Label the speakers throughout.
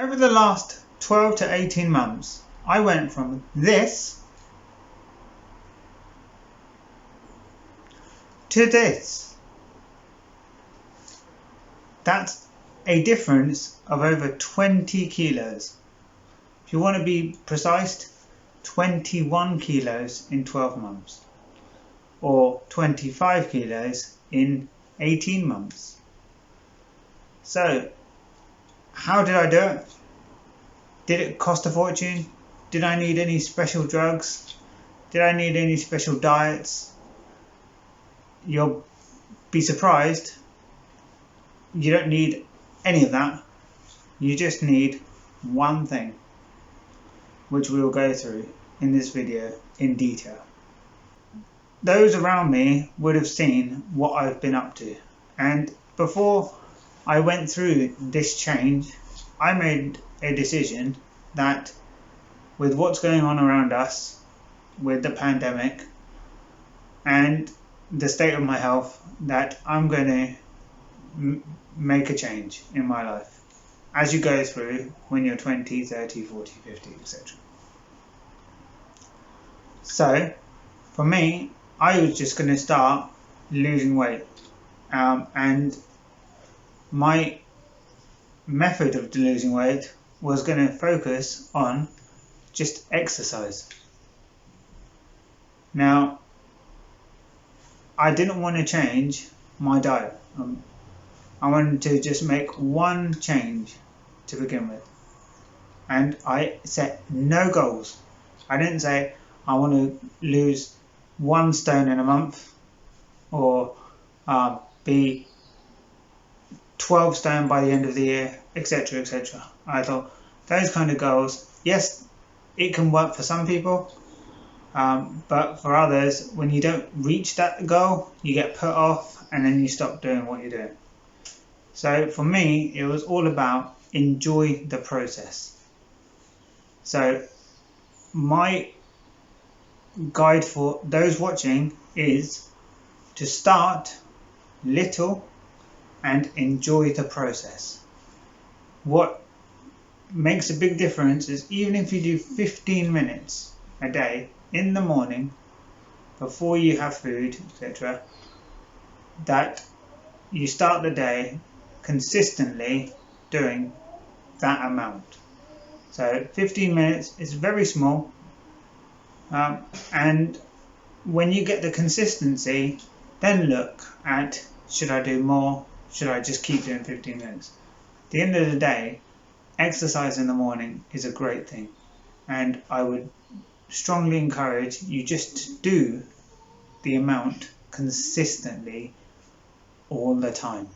Speaker 1: Over the last 12 to 18 months, I went from this to this. That's a difference of over 20 kilos. If you want to be precise, 21 kilos in 12 months, or 25 kilos in 18 months. So, how did I do it? Did it cost a fortune? Did I need any special drugs? Did I need any special diets? You'll be surprised. You don't need any of that. You just need one thing, which we will go through in this video in detail. Those around me would have seen what I've been up to, and before I went through this change, I made a decision that with what's going on around us, with the pandemic and the state of my health, that I'm going to make a change in my life as you go through when you're 20, 30, 40, 50, etc. So for me, I was just going to start losing weight, and my method of losing weight was going to focus on just exercise. Now, I didn't want to change my diet. I wanted to just make one change to begin with, and I set no goals. I didn't say I want to lose 1 stone in a month, or be 12 stone by the end of the year, etc, etc. I thought those kind of goals, yes, it can work for some people, but for others, when you don't reach that goal, you get put off and then you stop doing what you're doing. So for me, it was all about enjoy the process. So my guide for those watching is to start little and enjoy the process. What makes a big difference is even if you do 15 minutes a day in the morning before you have food, etc., that you start the day consistently doing that amount. So 15 minutes is very small, and when you get the consistency, then look at, should I do more? Should I just keep doing 15 minutes? At the end of the day, exercise in the morning is a great thing, and I would strongly encourage you just to do the amount consistently all the time.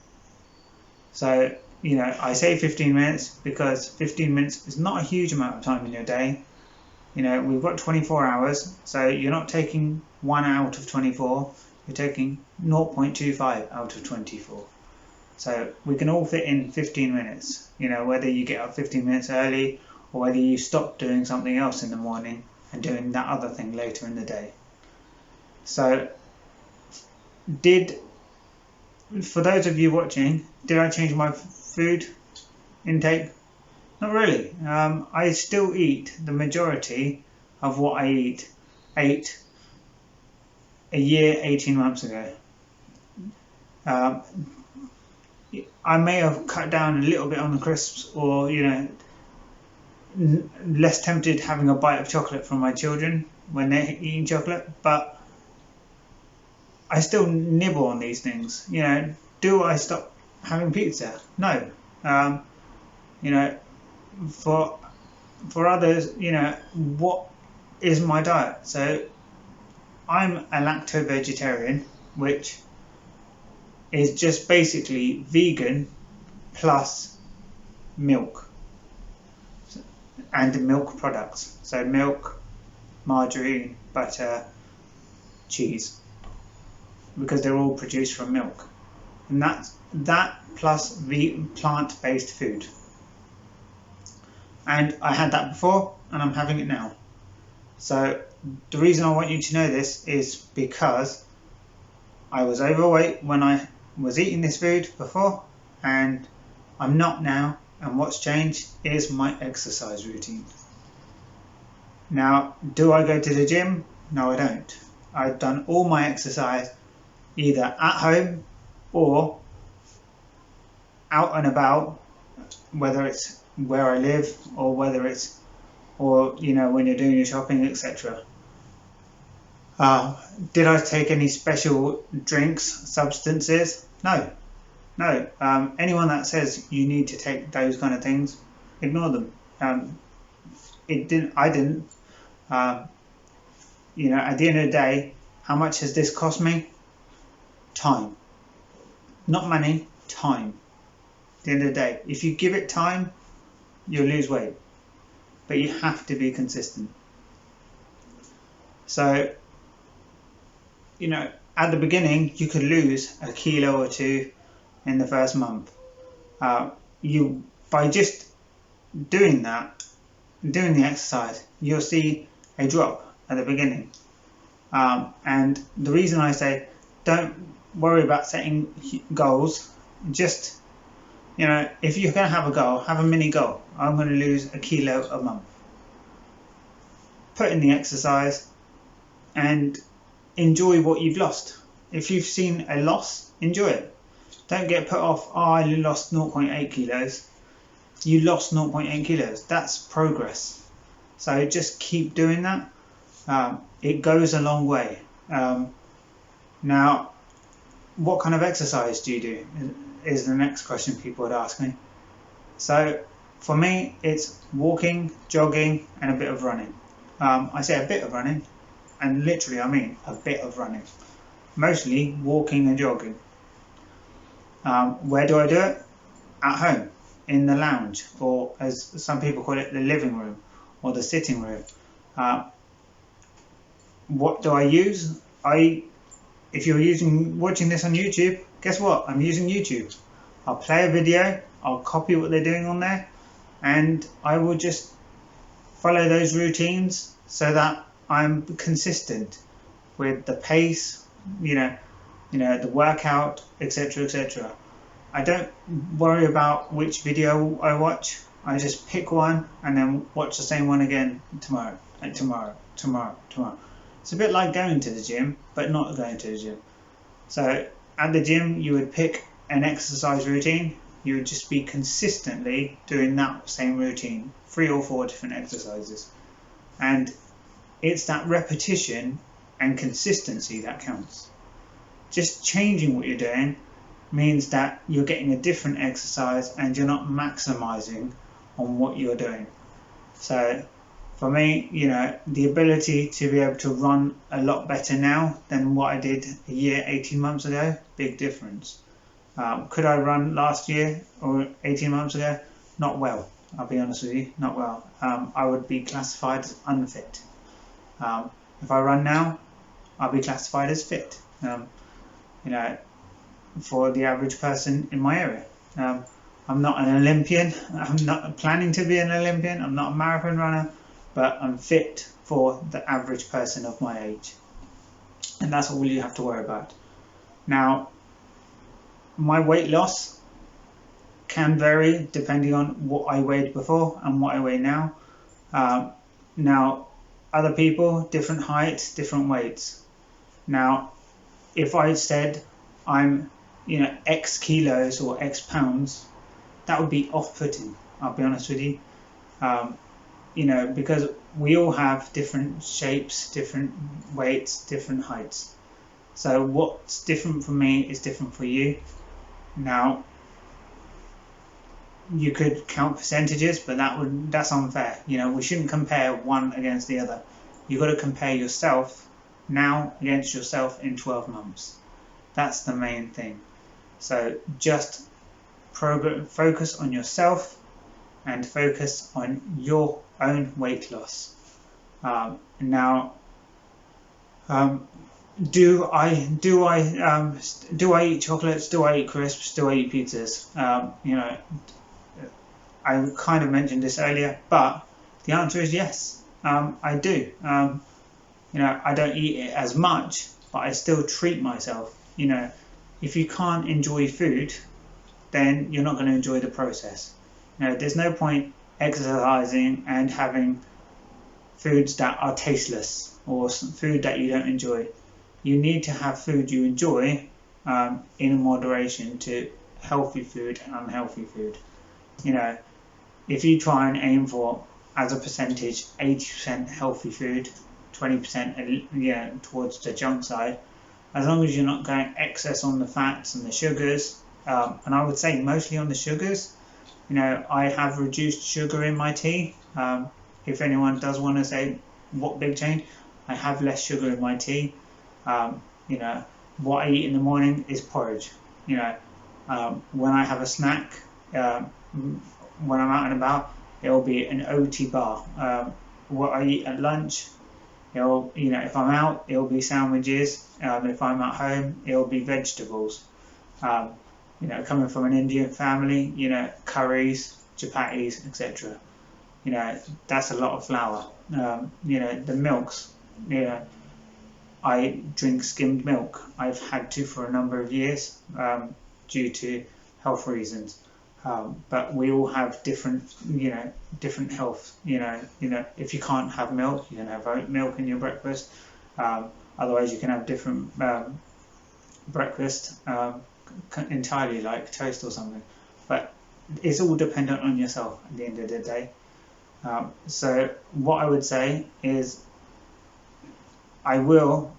Speaker 1: So, I say 15 minutes because 15 minutes is not a huge amount of time in your day. We've got 24 hours, so you're not taking 1 out of 24, you're taking 0.25 out of 24. So we can all fit in 15 minutes, whether you get up 15 minutes early or whether you stop doing something else in the morning and doing that other thing later in the day. So for those of you watching, did I change my food intake? Not really. I still eat the majority of what I ate a year, 18 months ago. I may have cut down a little bit on the crisps, or less tempted having a bite of chocolate from my children when they're eating chocolate, but I still nibble on these things. Do I stop having pizza? No. For others, what is my diet? So I'm a lacto-vegetarian, which is just basically vegan plus milk and milk products. So milk, margarine, butter, cheese, because they're all produced from milk. And that plus plant-based food. And I had that before, and I'm having it now. So the reason I want you to know this is because I was overweight when I was eating this food before, and I'm not now, and what's changed is my exercise routine. Now, do I go to the gym? No, I don't. I've done all my exercise either at home or out and about, whether it's where I live or whether it's, or when you're doing your shopping, etc. Did I take any special drinks, substances? No. Anyone that says you need to take those kind of things, ignore them. I didn't. At the end of the day, how much has this cost me? Time. Not money, time. At the end of the day, if you give it time, you'll lose weight. But you have to be consistent. So, at the beginning, you could lose a kilo or two in the first month. By just doing that, doing the exercise, you'll see a drop at the beginning. And the reason I say don't worry about setting goals, just if you're going to have a goal, have a mini goal. I'm going to lose a kilo a month. Put in the exercise and enjoy what you've lost. If you've seen a loss, enjoy it. Don't get put off, I lost 0.8 kilos. You lost 0.8 kilos. That's progress. So just keep doing that. It goes a long way. Now, what kind of exercise do you do? Is the next question people would ask me. So for me, it's walking, jogging, and a bit of running. I say a bit of running, and literally I mean a bit of running. Mostly walking and jogging. Where do I do it? At home, in the lounge, or as some people call it, the living room or the sitting room. What do I use? If you're watching this on YouTube, guess what? I'm using YouTube. I'll play a video, I'll copy what they're doing on there, and I will just follow those routines so that I'm consistent with the pace, the workout, etc., etc. I don't worry about which video I watch. I just pick one and then watch the same one again tomorrow, and tomorrow. It's a bit like going to the gym, but not going to the gym. So at the gym, you would pick an exercise routine. You would just be consistently doing that same routine, 3 or 4 different exercises. And it's that repetition and consistency that counts. Just changing what you're doing means that you're getting a different exercise and you're not maximizing on what you're doing. So for me, the ability to be able to run a lot better now than what I did a year, 18 months ago, big difference. Could I run last year or 18 months ago? Not well, I'll be honest with you, not well. I would be classified as unfit. If I run now, I'll be classified as fit, for the average person in my area. I'm not an Olympian, I'm not planning to be an Olympian, I'm not a marathon runner, but I'm fit for the average person of my age. And that's all you have to worry about. Now, my weight loss can vary depending on what I weighed before and what I weigh now. Now, other people, different heights, different weights. Now, if I said I'm, X kilos or X pounds, that would be off-putting, I'll be honest with you. Because we all have different shapes, different weights, different heights. So what's different for me is different for you. Now, you could count percentages, but that's unfair. We shouldn't compare one against the other. You've got to compare yourself now against yourself in 12 months. That's the main thing. So just focus on yourself and focus on your own weight loss. Do I eat chocolates? Do I eat crisps? Do I eat pizzas? I kind of mentioned this earlier, but the answer is yes. I do. I don't eat it as much, but I still treat myself. If you can't enjoy food, then you're not going to enjoy the process. There's no point exercising and having foods that are tasteless or food that you don't enjoy. You need to have food you enjoy in moderation to healthy food and unhealthy food. If you try and aim for, as a percentage, 80% healthy food, 20% towards the junk side, as long as you're not going excess on the fats and the sugars, and I would say mostly on the sugars. I have reduced sugar in my tea. If anyone does want to say what big change, I have less sugar in my tea. What I eat in the morning is porridge. When I have a snack, when I'm out and about, it'll be an OT bar. What I eat at lunch, if I'm out, it'll be sandwiches. If I'm at home, it'll be vegetables. Coming from an Indian family, curries, chapatis, etc. That's a lot of flour. The milks, I drink skimmed milk. I've had to for a number of years due to health reasons. But we all have different health. If you can't have milk, you can have oat milk in your breakfast. Otherwise, you can have different breakfast entirely, like toast or something. But it's all dependent on yourself at the end of the day. So what I would say is, I will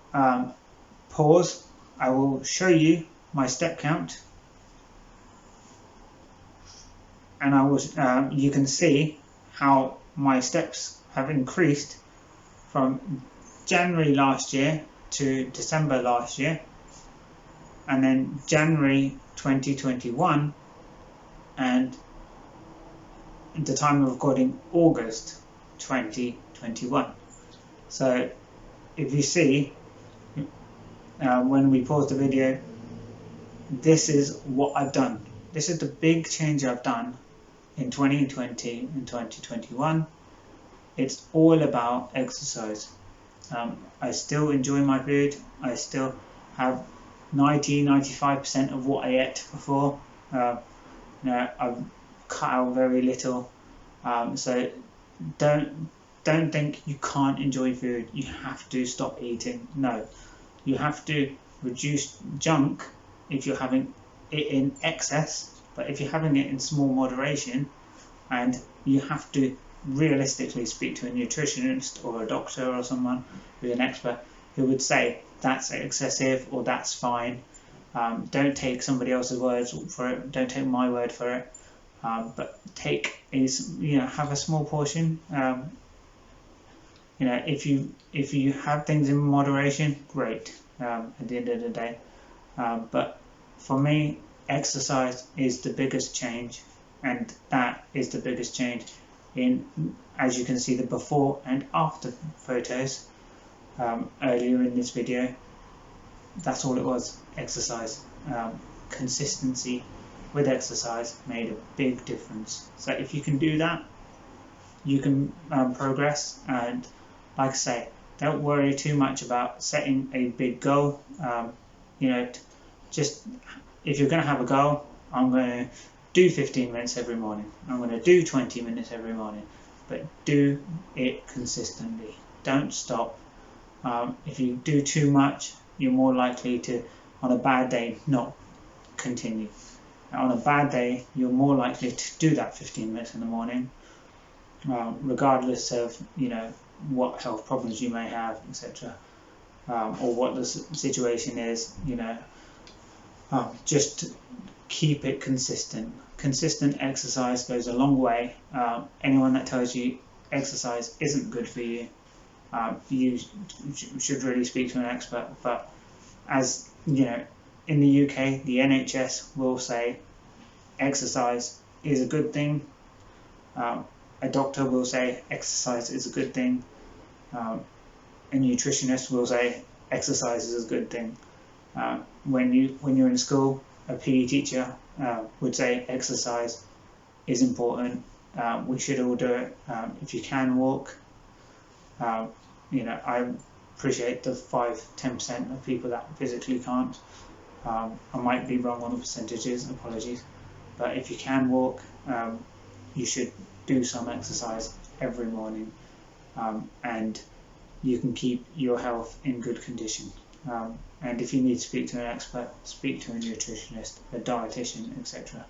Speaker 1: pause. I will show you my step count, and I will. You can see how my steps have increased from January last year to December last year, and then January 2021, and at the time of recording, August 2021. So if you see, when we pause the video, this is what I've done. This is the big change I've done in 2020 and 2021. It's all about exercise. I still enjoy my food. I still have 90-95% of what I ate before. I've cut out very little. So don't think you can't enjoy food. You have to stop eating. No, you have to reduce junk if you're having it in excess, but if you're having it in small moderation, and you have to realistically speak to a nutritionist or a doctor or someone who's an expert who would say that's excessive or that's fine. Don't take somebody else's words for it. Don't take my word for it. But have a small portion. If you have things in moderation, great. At the end of the day, but for me, exercise is the biggest change, and that is the biggest change in, as you can see, the before and after photos earlier in this video. That's all it was. Exercise. Consistency with exercise made a big difference. So if you can do that, you can progress. And like I say, don't worry too much about setting a big goal. Just if you're going to have a goal, I'm going to do 15 minutes every morning. I'm going to do 20 minutes every morning. But do it consistently. Don't stop. If you do too much, you're more likely to, on a bad day, not continue. On a bad day, you're more likely to do that 15 minutes in the morning, regardless of what health problems you may have, etc., or what the situation is. Just keep it consistent. Consistent exercise goes a long way. Anyone that tells you exercise isn't good for you, you should really speak to an expert. But as in the UK, the NHS will say exercise is a good thing. A doctor will say exercise is a good thing. A nutritionist will say exercise is a good thing. When you're in school, a PE teacher would say exercise is important. We should all do it. If you can walk, I appreciate the 5-10% of people that physically can't. I might be wrong on the percentages, apologies. But if you can walk, you should do some exercise every morning, and you can keep your health in good condition. And if you need to speak to an expert, speak to a nutritionist, a dietitian, etc.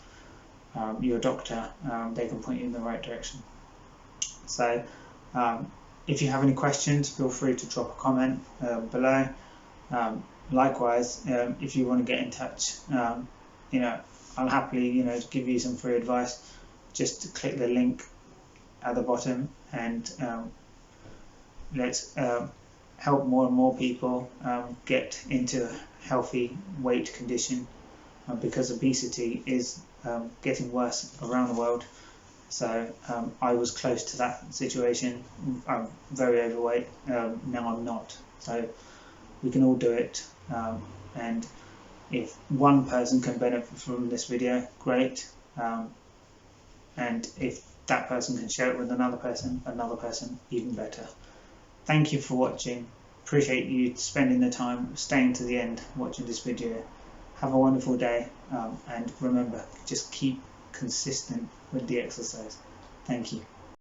Speaker 1: Your doctor, they can point you in the right direction. So if you have any questions, feel free to drop a comment below. Likewise, if you want to get in touch, I'll happily give you some free advice. Just click the link at the bottom, and let's help more and more people get into a healthy weight condition, because obesity is getting worse around the world. So I was close to that situation. I'm very overweight. Now I'm not. So we can all do it. And if one person can benefit from this video, great. And if that person can share it with another person, even better. Thank you for watching. Appreciate you spending the time, staying to the end, watching this video. Have a wonderful day, and remember, just keep consistent with the exercise. Thank you.